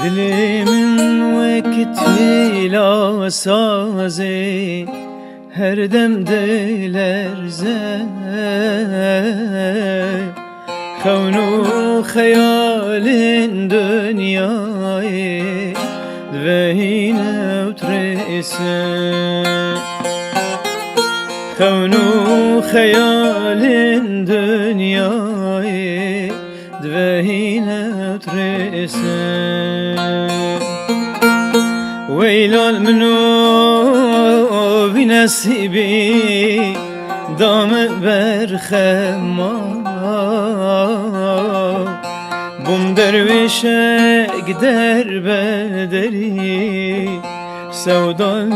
Dilimin vektiyle sazı her demde lerze Kavnu hayalin dünyayı ve yine utrese Kavnu hayalin dünyayı ve yine utrese Veylal منو بنصیبی دام برخما بوم درویشک در بدری سودان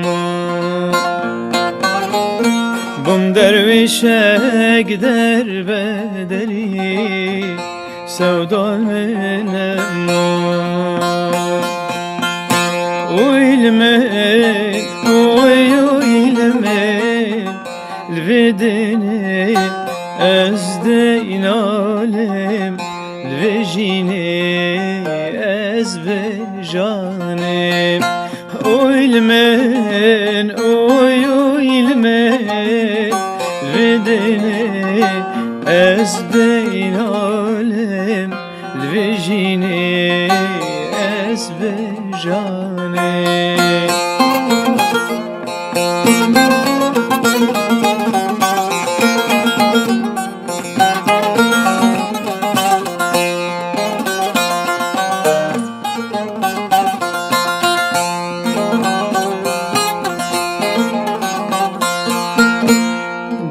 ما بوم درویشک در بدری سودان ما Uylemen, uylemen Lvedeni ezdeyn alem Lvejini ez vejanem Uylemen, uylemen Lvedeni ezdeyn alem Lvejini ez vejanem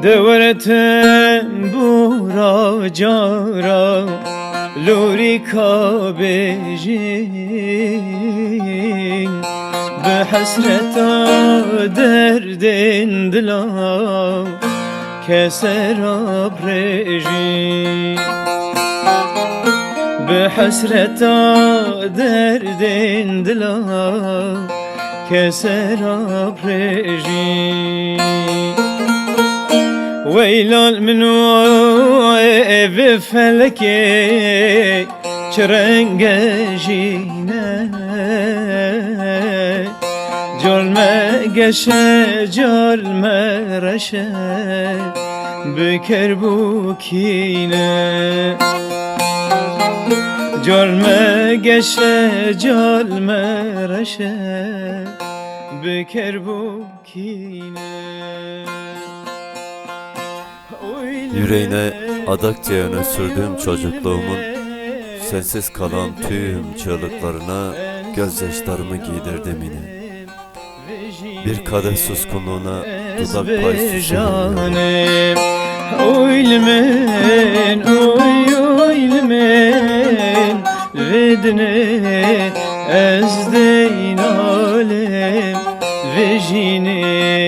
Devretem bura cara Luri kabejin Behasreta derdin dila Keser abrejin Behasreta derdin dila Keser abrejin Veylal منو ev feleke çrengejine Calme geşe calme reşe Büker bukine Calme geşe calme reşe Büker bukine Yüreğine adak diyene sürdüğüm çocukluğumun sensiz kalan tüm çığlıklarına gözyaşlarımı giydirdim yine. Bir kadeh suskunluğuna dudak pay suskunluğuna. Uylemen, uylemen Vedne ezdeyn alem Vejine